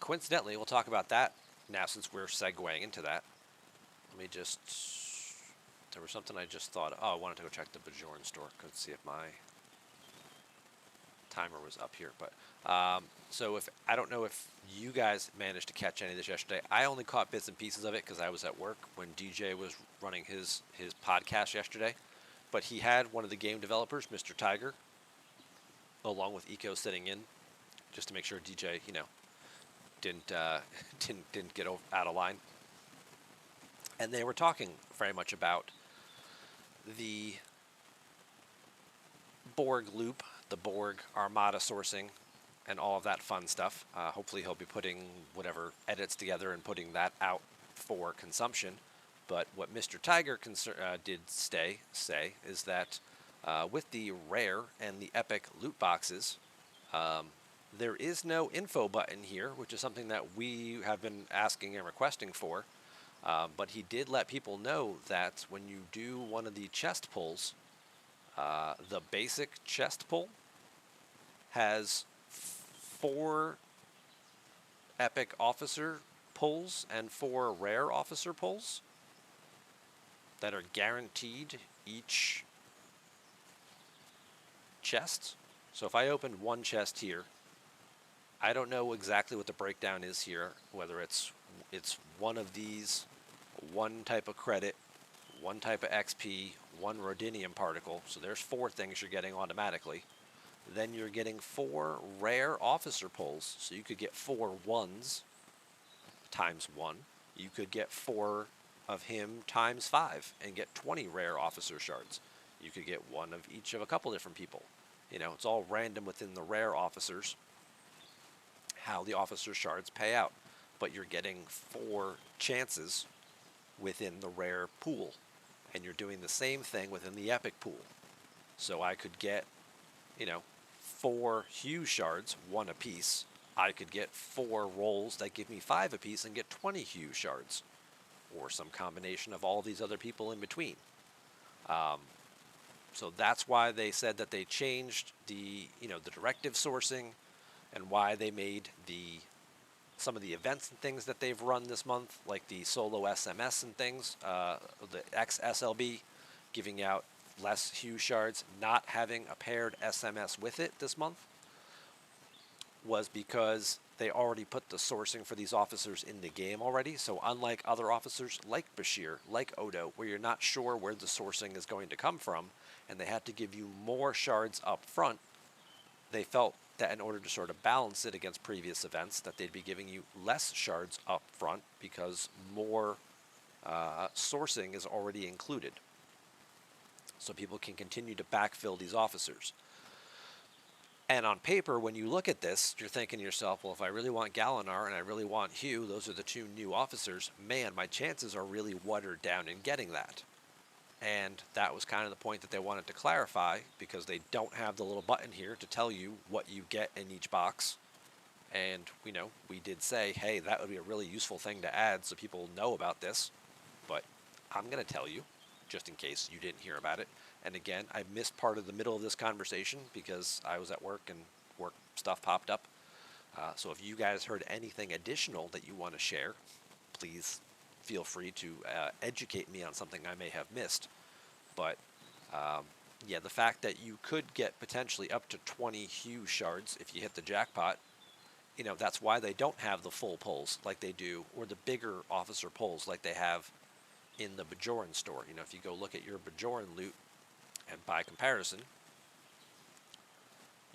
Coincidentally, we'll talk about that now since we're segueing into that. Let me just. There was something I just thought. Oh, I wanted to go check the Bajorn store. Could see if my timer was up here. But so if I don't know if you guys managed to catch any of this yesterday. I only caught bits and pieces of it because I was at work when DJ was running his podcast yesterday. But he had one of the game developers, Mr. Tiger, along with Eco sitting in, just to make sure DJ, didn't didn't get out of line. And they were talking very much about the Borg loop, the Borg Armada sourcing, and all of that fun stuff. Hopefully, he'll be putting whatever edits together and putting that out for consumption. But what Mr. Tiger did say is that with the rare and the epic loot boxes, there is no info button here, which is something that we have been asking and requesting for. But he did let people know that when you do one of the chest pulls, the basic chest pull has 4 epic officer pulls and 4 rare officer pulls that are guaranteed each chest. So if I opened one chest here, I don't know exactly what the breakdown is here, whether it's one of these, one type of credit, one type of XP, one Rhodinium particle. So there's 4 things you're getting automatically. Then you're getting 4 rare officer pulls. So you could get 4 ones times 1. You could get 4 of him times 5 and get 20 rare officer shards. You could get 1 of each of a couple different people. It's all random within the rare officers, how the officer shards pay out. But you're getting 4 chances within the rare pool. And you're doing the same thing within the epic pool. So I could get, 4 Hue shards, 1 apiece. I could get 4 rolls that give me 5 apiece and get 20 Hue shards. Or some combination of all these other people in between. So that's why they said that they changed the directive sourcing, and why they made some of the events and things that they've run this month, like the solo SMS and things, the XSLB, giving out less Hue shards, not having a paired SMS with it this month, was because they already put the sourcing for these officers in the game already. So unlike other officers like Bashir, like Odo, where you're not sure where the sourcing is going to come from, and they had to give you more shards up front, they felt that in order to sort of balance it against previous events, that they'd be giving you less shards up front because more sourcing is already included. So people can continue to backfill these officers. And on paper, when you look at this, you're thinking to yourself, well, if I really want Galinar and I really want Hugh, those are the 2 new officers, man, my chances are really watered down in getting that. And that was kind of the point that they wanted to clarify, because they don't have the little button here to tell you what you get in each box. And, we did say, hey, that would be a really useful thing to add so people know about this. But I'm going to tell you, just in case you didn't hear about it. And again, I missed part of the middle of this conversation because I was at work and work stuff popped up. So if you guys heard anything additional that you want to share, please feel free to educate me on something I may have missed. But yeah, the fact that you could get potentially up to 20 Hue shards if you hit the jackpot, that's why they don't have the full pulls like they do, or the bigger officer pulls like they have in the Bajoran store. If you go look at your Bajoran loot, and by comparison,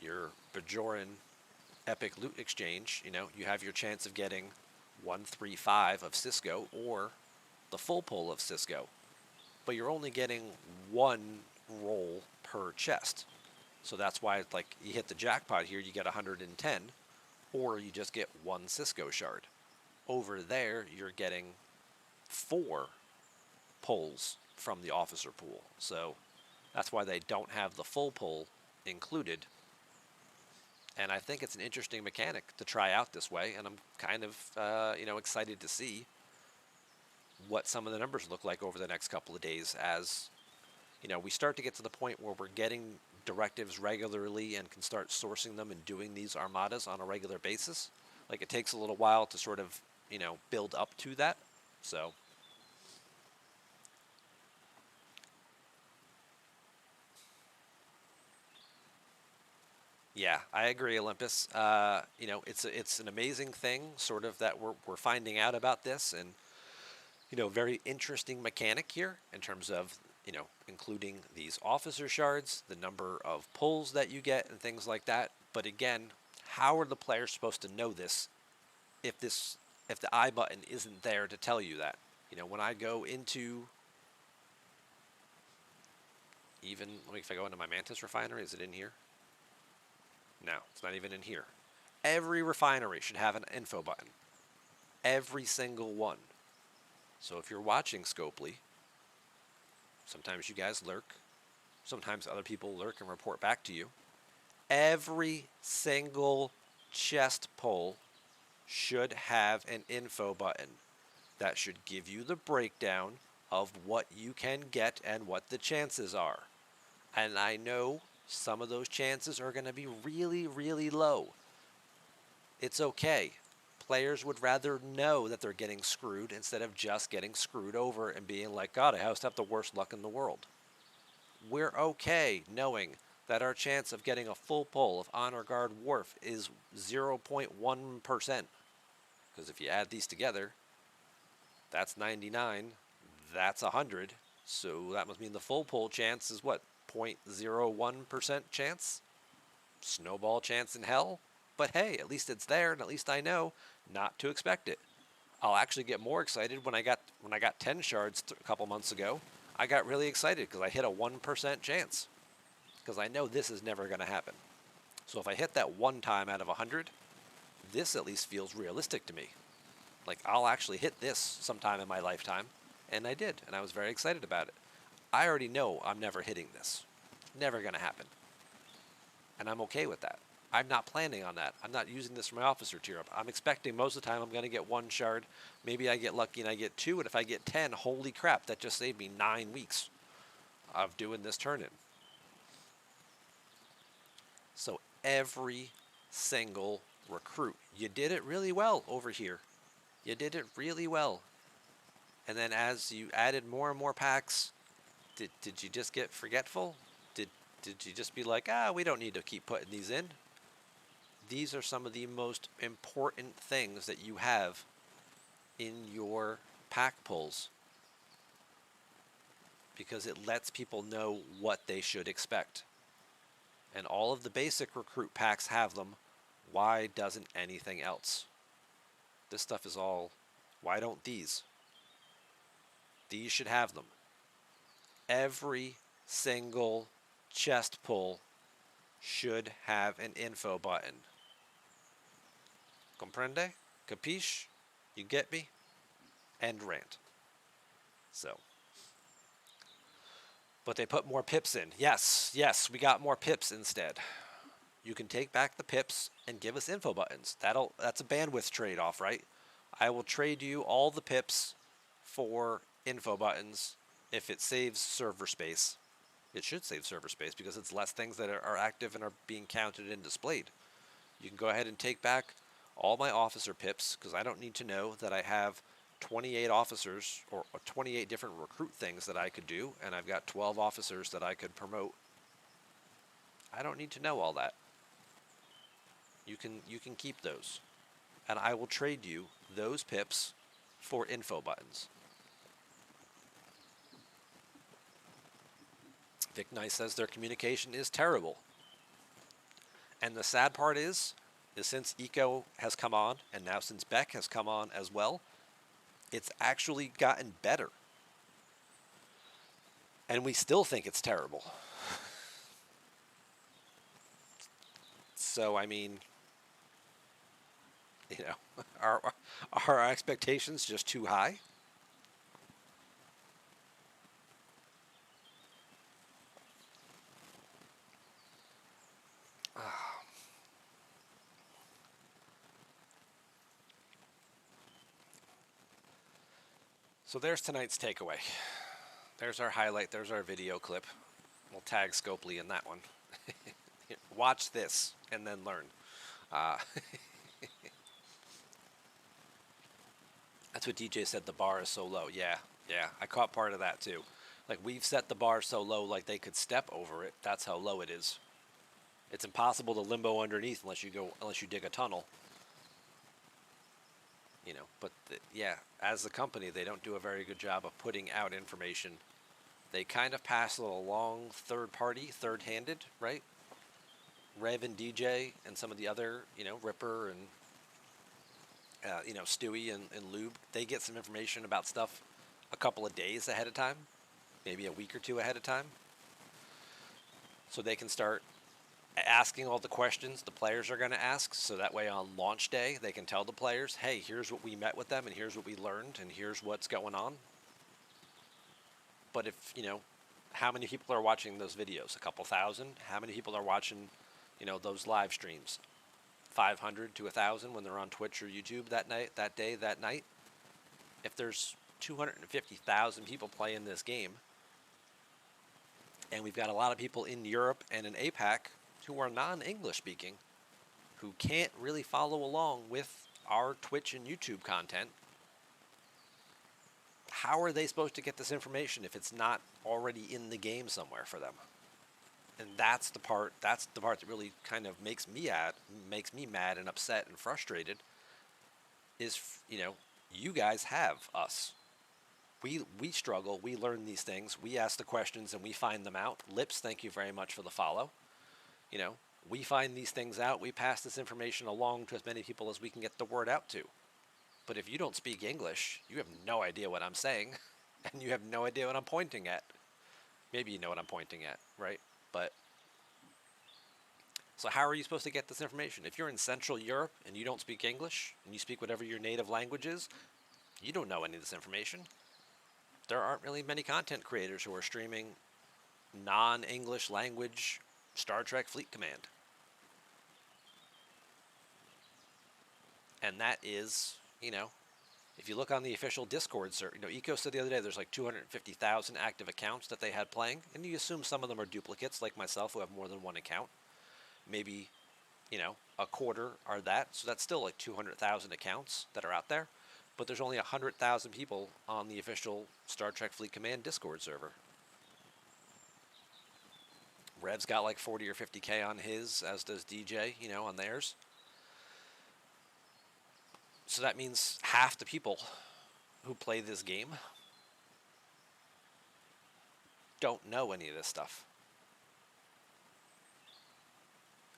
your Bajoran epic loot exchange, you have your chance of getting 135 of Cisco or the full pull of Cisco. But you're only getting 1 roll per chest. So that's why it's like you hit the jackpot here, you get 110, or you just get 1 Cisco shard. Over there, you're getting 4 pulls from the officer pool. So that's why they don't have the full pull included. And I think it's an interesting mechanic to try out this way, and I'm kind of excited to see what some of the numbers look like over the next couple of days, as we start to get to the point where we're getting directives regularly and can start sourcing them and doing these armadas on a regular basis. Like it takes a little while to sort of, build up to that. So, yeah, I agree, Olympus. It's an amazing thing, sort of, that we're finding out about this, and very interesting mechanic here in terms of including these officer shards, the number of pulls that you get, and things like that. But again, how are the players supposed to know this if the I button isn't there to tell you that? When I go into even, if I go into my Mantis refinery, is it in here? No, it's not even in here. Every refinery should have an info button. Every single one. So if you're watching Scopely, sometimes you guys lurk. Sometimes other people lurk and report back to you. Every single chest pull should have an info button that should give you the breakdown of what you can get and what the chances are. And I know some of those chances are going to be really, really low. It's okay. Players would rather know that they're getting screwed instead of just getting screwed over and being like, God, I have the worst luck in the world. We're okay knowing that our chance of getting a full pull of Honor Guard Wharf is 0.1%. Because if you add these together, that's 99, that's 100. So that must mean the full pull chance is what? 0.01% chance? Snowball chance in hell? But hey, at least it's there, and at least I know not to expect it. I'll actually get more excited when I got 10 shards a couple months ago. I got really excited because I hit a 1% chance. Because I know this is never going to happen. So if I hit that one time out of 100, this at least feels realistic to me. Like, I'll actually hit this sometime in my lifetime. And I did, and I was very excited about it. I already know I'm never hitting this. Never going to happen. And I'm okay with that. I'm not planning on that. I'm not using this for my officer tier up. I'm expecting most of the time I'm going to get one shard. Maybe I get lucky and I get two, and if I get 10, holy crap, that just saved me 9 weeks of doing this turn-in. So every single recruit, you did it really well over here. You did it really well. And then as you added more and more packs, did you just get forgetful? Did you just be like, we don't need to keep putting these in? These are some of the most important things that you have in your pack pulls, because it lets people know what they should expect. And all of the basic recruit packs have them. Why doesn't anything else? This stuff is all, why don't these? These should have them. Every single chest pull should have an info button. Comprende? Capiche? You get me? End rant. So. But they put more pips in. Yes, we got more pips instead. You can take back the pips and give us info buttons. That's a bandwidth trade-off, right? I will trade you all the pips for info buttons if it saves server space. It should save server space because it's less things that are active and are being counted and displayed. You can go ahead and take back all my officer pips because I don't need to know that I have 28 officers or 28 different recruit things that I could do, and I've got 12 officers that I could promote. I don't need to know all that. You can keep those, and I will trade you those pips for info buttons. Vic Nice says their communication is terrible. And the sad part is since Eco has come on, and now since Beck has come on as well, it's actually gotten better. And we still think it's terrible. So, I mean, are our expectations just too high? So there's tonight's takeaway. There's our highlight. There's our video clip. We'll tag Scopely in that one. Watch this and then learn. Uh, That's what DJ said. The bar is so low. Yeah, yeah. I caught part of that too. Like we've set the bar so low, like they could step over it. That's how low it is. It's impossible to limbo underneath unless you dig a tunnel. But yeah, as a company, they don't do a very good job of putting out information. They kind of pass it along third party, third handed, right? Rev and DJ and some of the other, Ripper and Stewie and Lube, they get some information about stuff a couple of days ahead of time, maybe a week or two ahead of time. So they can start asking all the questions the players are going to ask. So that way on launch day, they can tell the players, hey, here's what we met with them and here's what we learned and here's what's going on. But if, how many people are watching those videos? A couple thousand? How many people are watching, those live streams? 500 to 1,000 when they're on Twitch or YouTube that night, that day, that night. If there's 250,000 people playing this game, and we've got a lot of people in Europe and in APAC who are non-English speaking, who can't really follow along with our Twitch and YouTube content, how are they supposed to get this information if it's not already in the game somewhere for them? And that's the part that really kind of makes me mad and upset and frustrated is, you guys have us. We struggle, we learn these things, we ask the questions and we find them out. Lips, thank you very much for the follow. We find these things out, we pass this information along to as many people as we can get the word out to. But if you don't speak English, you have no idea what I'm saying, and you have no idea what I'm pointing at. Maybe you know what I'm pointing at, right? But so how are you supposed to get this information? If you're in Central Europe and you don't speak English, and you speak whatever your native language is, you don't know any of this information. There aren't really many content creators who are streaming non-English language Star Trek Fleet Command. And that is, if you look on the official Discord server, Eco said the other day there's like 250,000 active accounts that they had playing, and you assume some of them are duplicates, like myself, who have more than one account. Maybe, a quarter are that, so that's still like 200,000 accounts that are out there, but there's only 100,000 people on the official Star Trek Fleet Command Discord server. Rev's got like 40 or 50K on his, as does DJ, on theirs. So that means half the people who play this game don't know any of this stuff.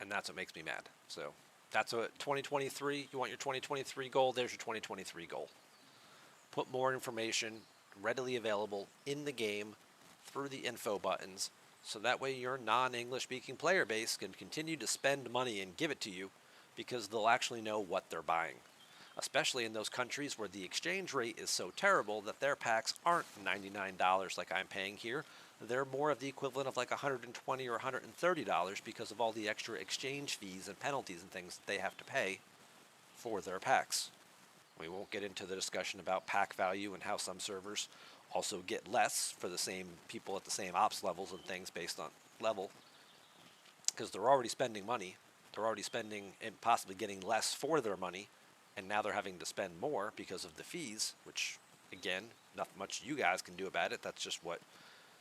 And that's what makes me mad. So that's what 2023, you want your 2023 goal, there's your 2023 goal. Put more information readily available in the game through the info buttons, so that way your non-English speaking player base can continue to spend money and give it to you, because they'll actually know what they're buying. Especially in those countries where the exchange rate is so terrible that their packs aren't $99 like I'm paying here. They're more of the equivalent of like $120 or $130 because of all the extra exchange fees and penalties and things that they have to pay for their packs. We won't get into the discussion about pack value and how some servers also get less for the same people at the same ops levels and things based on level, because they're already spending money. They're already spending and possibly getting less for their money, and now they're having to spend more because of the fees, which, again, not much you guys can do about it. That's just what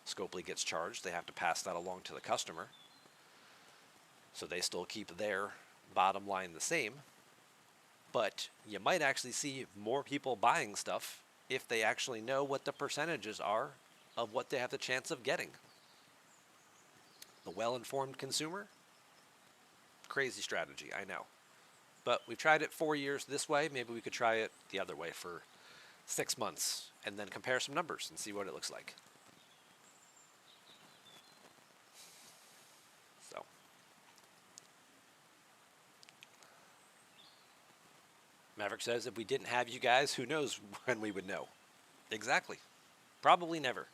Scopely gets charged. They have to pass that along to the customer. So they still keep their bottom line the same. But you might actually see more people buying stuff if they actually know what the percentages are of what they have the chance of getting. The well-informed consumer? Crazy strategy, I know. But we've tried it 4 years this way. Maybe we could try it the other way for 6 months and then compare some numbers and see what it looks like. So. Maverick says, if we didn't have you guys, who knows when we would know? Exactly. Probably never.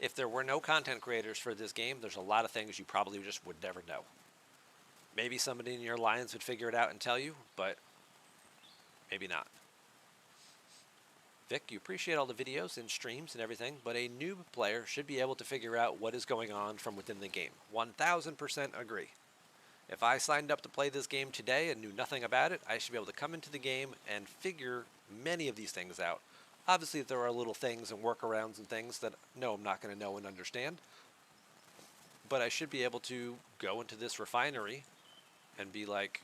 If there were no content creators for this game, there's a lot of things you probably just would never know. Maybe somebody in your alliance would figure it out and tell you, but maybe not. Vic, you appreciate all the videos and streams and everything, but a noob player should be able to figure out what is going on from within the game. 1000% agree. If I signed up to play this game today and knew nothing about it, I should be able to come into the game and figure many of these things out. Obviously, there are little things and workarounds and things that, no, I'm not going to know and understand. But I should be able to go into this refinery and be like,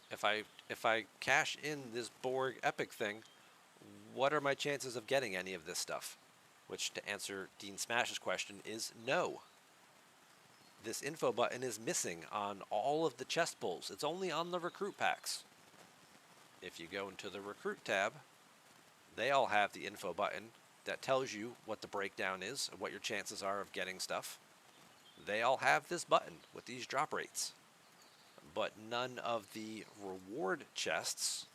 if I cash in this Borg Epic thing, what are my chances of getting any of this stuff? Which, to answer Dean Smash's question, is no. This info button is missing on all of the chest pulls. It's only on the recruit packs. If you go into the recruit tab, they all have the info button that tells you what the breakdown is and what your chances are of getting stuff. They all have this button with these drop rates. But none of the reward chests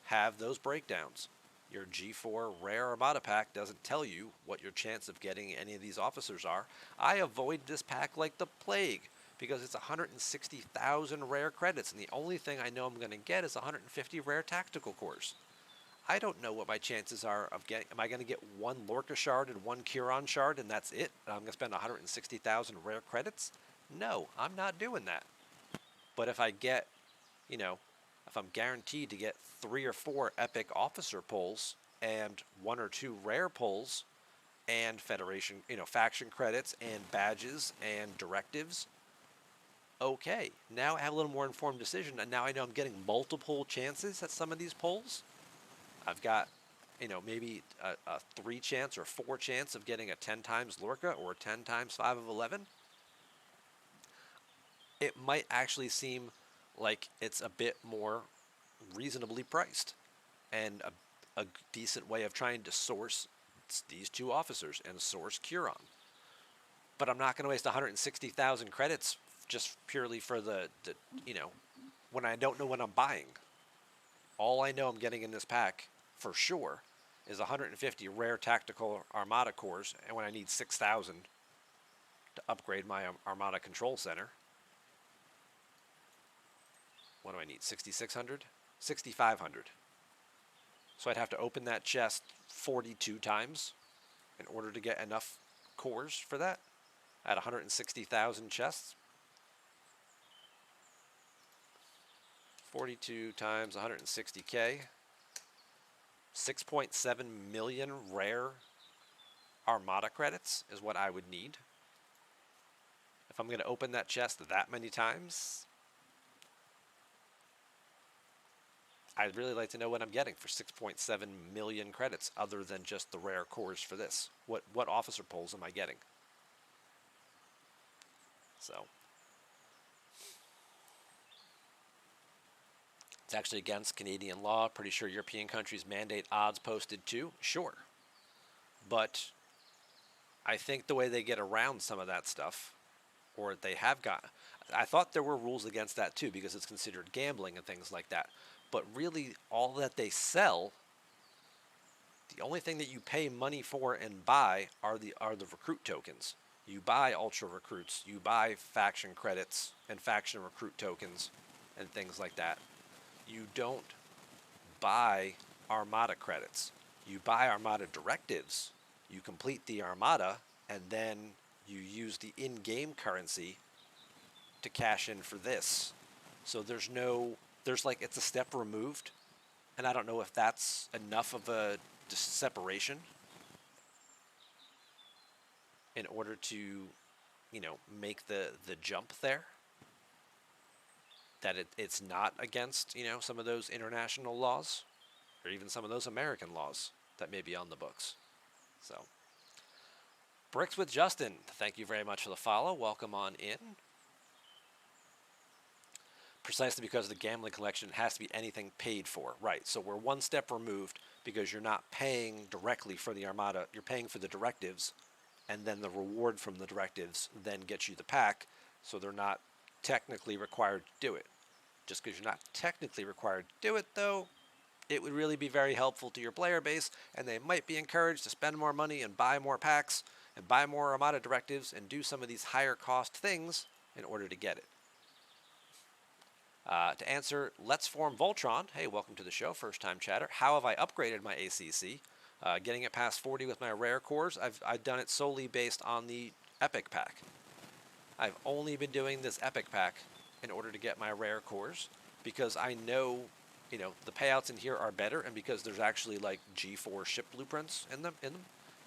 have those breakdowns. Your G4 Rare Armada pack doesn't tell you what your chance of getting any of these officers are. I avoid this pack like the plague because it's 160,000 rare credits, and the only thing I know I'm going to get is 150 rare tactical cores. I don't know what my chances are of getting. Am I going to get one Lorca shard and one Curon shard, and that's it? And I'm going to spend 160,000 rare credits? No, I'm not doing that. But if I get, if I'm guaranteed to get 3 or 4 epic officer pulls and 1 or 2 rare pulls and Federation, faction credits and badges and directives, okay. Now I have a little more informed decision, and now I know I'm getting multiple chances at some of these pulls. I've got, maybe a 3 chance or 4 chance of getting a 10 times Lorca or 10 times 5 of 11. It might actually seem like it's a bit more reasonably priced and a decent way of trying to source these 2 officers and source Curon. But I'm not going to waste 160,000 credits just purely for the when I don't know what I'm buying. All I know I'm getting in this pack for sure is 150 rare tactical Armada cores, and when I need 6,000 to upgrade my Armada control center. What do I need? 6,600? 6,500. So I'd have to open that chest 42 times in order to get enough cores for that at 160,000 chests. 42 times 160K. 6.7 million rare Armada credits is what I would need. If I'm going to open that chest that many times, I'd really like to know what I'm getting for 6.7 million credits other than just the rare cores for this. What officer pulls am I getting? So it's actually against Canadian law. Pretty sure European countries mandate odds posted too. Sure. But I think the way they get around some of that stuff, or they have got, I thought there were rules against that too because it's considered gambling and things like that. But really, all that they sell, the only thing that you pay money for and buy are the recruit tokens. You buy ultra recruits, you buy faction credits and faction recruit tokens and things like that. You don't buy Armada credits. You buy Armada directives. You complete the Armada, and then you use the in-game currency to cash in for this. So there's like it's a step removed, and I don't know if that's enough of a separation in order to, make the jump there. That it's not against, some of those international laws, or even some of those American laws that may be on the books. So, Bricks with Justin, thank you very much for the follow. Welcome on in. Precisely because the gambling collection has to be anything paid for. Right, so we're one step removed because you're not paying directly for the Armada. You're paying for the directives, and then the reward from the directives then gets you the pack, so they're not technically required to do it. Just because you're not technically required to do it, though, it would really be very helpful to your player base, and they might be encouraged to spend more money and buy more packs and buy more Armada directives and do some of these higher cost things in order to get it. To answer Let's Form Voltron, hey, welcome to the show, first time chatter. How have I upgraded my ACC? Getting it past 40 with my rare cores, I've done it solely based on the Epic pack. I've only been doing this Epic pack in order to get my rare cores, because I know, the payouts in here are better, and because there's actually like G4 ship blueprints in them, and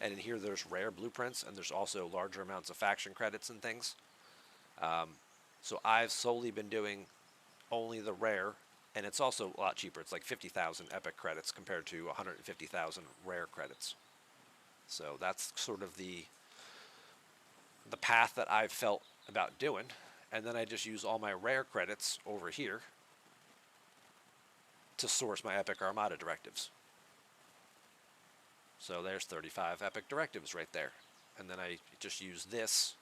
in here there's rare blueprints, and there's also larger amounts of faction credits and things. So I've solely been doing only the rare, and it's also a lot cheaper. It's like 50,000 epic credits compared to 150,000 rare credits. So that's sort of the path that I've felt about doing. And then I just use all my rare credits over here to source my epic Armada directives. So there's 35 epic directives right there. And then I just use this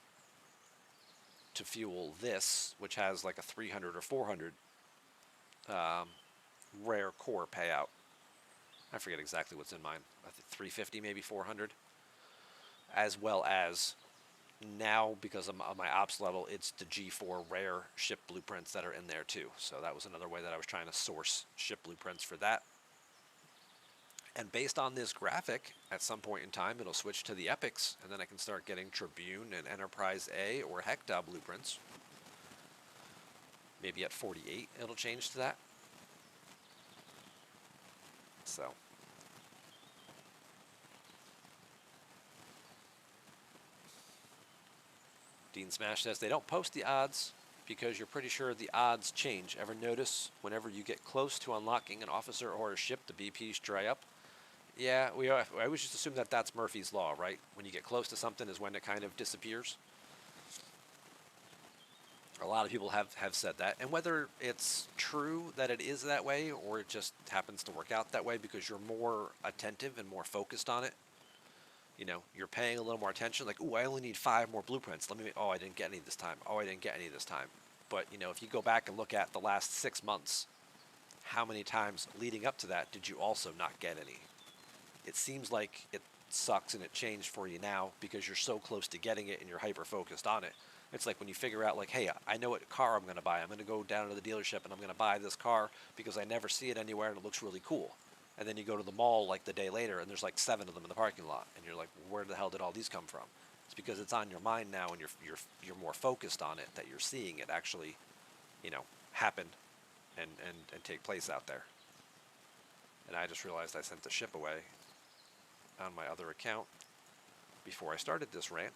to fuel this, which has like a 300 or 400 rare core payout. I forget exactly what's in mine. I think 350, maybe 400. As well as now, because of my ops level, it's the G4 rare ship blueprints that are in there too. So that was another way that I was trying to source ship blueprints for that. And based on this graphic, at some point in time, it'll switch to the epics, and then I can start getting Tribune and Enterprise A or Hecta blueprints. Maybe at 48, it'll change to that. So. Dean Smash says they don't post the odds because you're pretty sure the odds change. Ever notice whenever you get close to unlocking an officer or a ship, the BPs dry up? Yeah, I always just assume that that's Murphy's Law, right? When you get close to something is when it kind of disappears. A lot of people have said that. And whether it's true that it is that way or it just happens to work out that way because you're more attentive and more focused on it, you're paying a little more attention. Like, ooh, I only need 5 more blueprints. Oh, I didn't get any this time. Oh, I didn't get any this time. But, if you go back and look at the last 6 months, how many times leading up to that did you also not get any? It seems like it sucks and it changed for you now because you're so close to getting it and you're hyper-focused on it. It's like when you figure out, like, hey, I know what car I'm going to buy. I'm going to go down to the dealership and I'm going to buy this car because I never see it anywhere and it looks really cool. And then you go to the mall like the day later and there's like 7 of them in the parking lot. And you're like, where the hell did all these come from? It's because it's on your mind now and you're more focused on it, that you're seeing it actually, happen and take place out there. And I just realized I sent the ship away on my other account before I started this rant.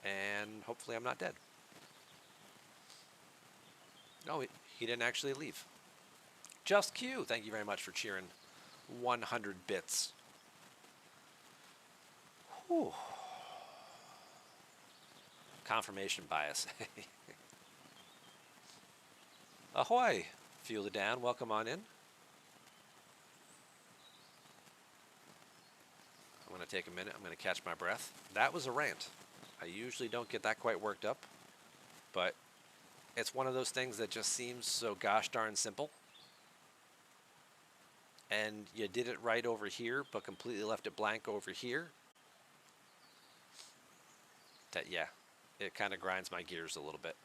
And hopefully I'm not dead. No, he didn't actually leave. Just Q, thank you very much for cheering 100 bits. Whew. Confirmation bias. Ahoy! Fuel it down. Welcome on in. I'm going to take a minute. I'm going to catch my breath. That was a rant. I usually don't get that quite worked up, but it's one of those things that just seems so gosh darn simple. And you did it right over here, but completely left it blank over here. That, yeah, it kind of grinds my gears a little bit.